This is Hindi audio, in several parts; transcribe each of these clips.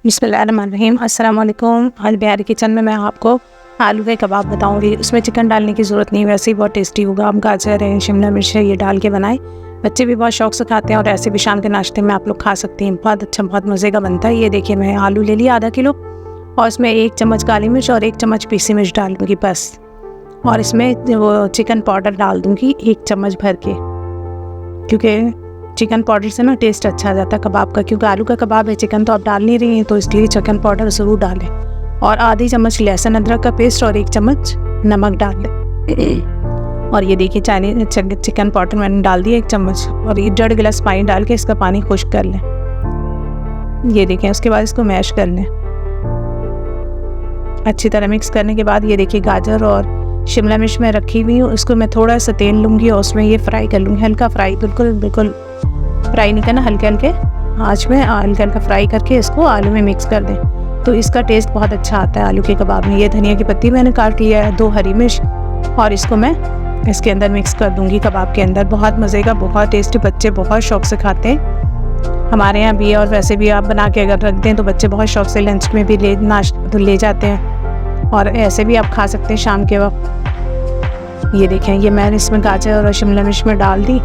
बिस्मिल्लाहिर्रहमानिर्रहीम। अस्सलाम वालेकुम। आज बिहारी किचन में मैं आपको आलू के कबाब बताऊंगी। उसमें चिकन डालने की ज़रूरत नहीं, वैसे ही बहुत टेस्टी होगा। आप गाजर है, शिमला मिर्च है, ये डाल के बनाएं। बच्चे भी बहुत शौक से खाते हैं और ऐसे भी शाम के नाश्ते में आप लोग खा सकते हैं। बहुत अच्छा, बहुत मज़े का बनता है। ये देखिए, मैं आलू ले लिया आधा किलो और इसमें 1 चम्मच काली मिर्च और 1 चम्मच पीसी मिर्च डाल दूँगी बस। और इसमें वो चिकन पाउडर डाल दूँगी 1 चम्मच भर के, क्योंकि चिकन पाउडर से ना टेस्ट अच्छा आ जाता है कबाब का। क्योंकि आलू का कबाब है, चिकन तो आप डाल नहीं रही हैं, तो इसलिए चिकन पाउडर ज़रूर डालें। और आधी चम्मच लहसुन अदरक का पेस्ट और 1 चम्मच नमक डाल लें। और ये देखिए, चिकन पाउडर मैंने डाल दिया 1 चम्मच और ये 1.5 गिलास पानी डाल के इसका पानी खुश्क कर लें। ये देखें, उसके बाद इसको मैश कर लें अच्छी तरह। मिक्स करने के बाद ये देखिए, गाजर और शिमला मिर्च में रखी हुई हूँ, उसको मैं थोड़ा सा तेल लूँगी और उसमें ये फ्राई कर लूँगी। हल्का फ्राई, बिल्कुल फ्राई नहीं करना, हल्के हल्के आँच में हल्का हल्का फ्राई करके इसको आलू में मिक्स कर दें, तो इसका टेस्ट बहुत अच्छा आता है आलू के कबाब में। ये धनिया की पत्ती मैंने काट लिया है, 2 हरी मिर्च, और इसको मैं इसके अंदर मिक्स कर दूँगी कबाब के अंदर। बहुत मज़े का, बहुत टेस्टी, बच्चे बहुत शौक से खाते हैं। हमारे यहाँ भी है और वैसे भी आप बना के अगर रख दें तो बच्चे बहुत शौक से लंच में भी ले जाते हैं, और ऐसे भी आप खा सकते हैं शाम के वक्त। ये देखें, ये मैंने इसमें गाजर और शिमला मिर्च में डाल दी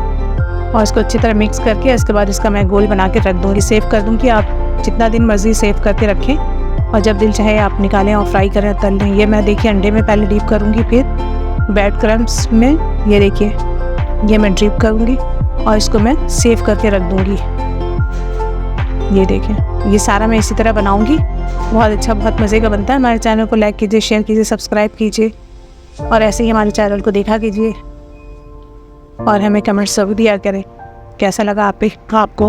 और इसको अच्छी तरह मिक्स करके इसके बाद इसका मैं गोल बना के रख दूँगी। सेव कर दूँगी, आप जितना दिन मर्ज़ी सेव करके रखें और जब दिल चाहे आप निकालें और फ्राई करें, तल लें। ये मैं देखिए अंडे में पहले डीप करूँगी, फिर ब्रेड क्रम्स में ये देखिए ये मैं डीप करूँगी और इसको मैं सेव करके रख दूँगी। ये देखें, ये सारा मैं इसी तरह बनाऊँगी। बहुत अच्छा, बहुत मज़े का बनता है। हमारे चैनल को लाइक कीजिए, शेयर कीजिए, सब्सक्राइब कीजिए और ऐसे ही हमारे चैनल को देखा कीजिए और हमें कमेंट्स ज़रूर दिया करें कैसा लगा आपको।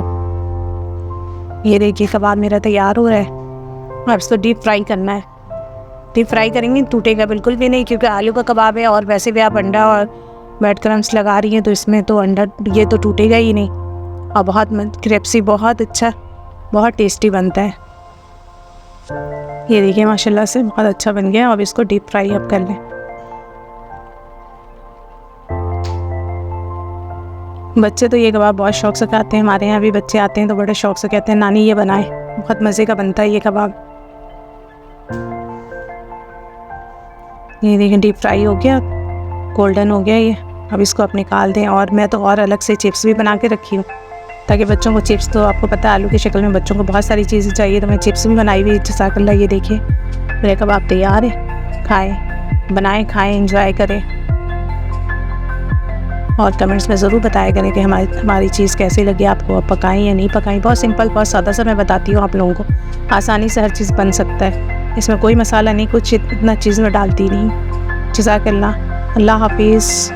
ये देखिए, कबाब मेरा तैयार हो रहा है। अब इसको डीप फ्राई करना है। डीप फ्राई करेंगे टूटेगा बिल्कुल भी नहीं, क्योंकि आलू का कबाब है और वैसे भी आप अंडा और ब्रेड क्रम्स लगा रही हैं, तो इसमें तो अंडा ये तो टूटेगा ही नहीं। और बहुत क्रिस्पी, बहुत अच्छा, बहुत टेस्टी बनता है। ये देखिए, माशाल्लाह से बहुत अच्छा बन गया। अब इसको डीप फ्राई अब कर लें। बच्चे तो ये कबाब बहुत शौक से खाते हैं। हमारे यहाँ भी बच्चे आते हैं तो बड़े शौक से कहते हैं नानी ये बनाए। बहुत मज़े का बनता है ये कबाब। ये देखिए, डीप फ्राई हो गया, गोल्डन हो गया ये। अब इसको आप निकाल दें। और मैं तो और अलग से चिप्स भी बना के रखी हूँ, ताकि बच्चों को चिप्स, तो आपको पता है आलू की शक्ल में बच्चों को बहुत सारी चीज़ें चाहिए, तो मैं चिप्स भी बनाई हुई। जज़ाकल्लाह। ये देखिए, मेरे कबाब तैयार है। खाएँ, बनाएँ, खाएँ, एंजॉय करें और कमेंट्स में ज़रूर बताया करें कि हमारी चीज़ कैसी लगी आपको, पकाएं या नहीं पकाएं। बहुत सिंपल, बहुत सादा सा मैं बताती हूँ आप लोगों को। आसानी से हर चीज़ बन सकता है। इसमें कोई मसाला नहीं, कुछ इतना चीज़ में डालती नहीं। जज़ाकल्लाह। अल्लाह हाफिज़।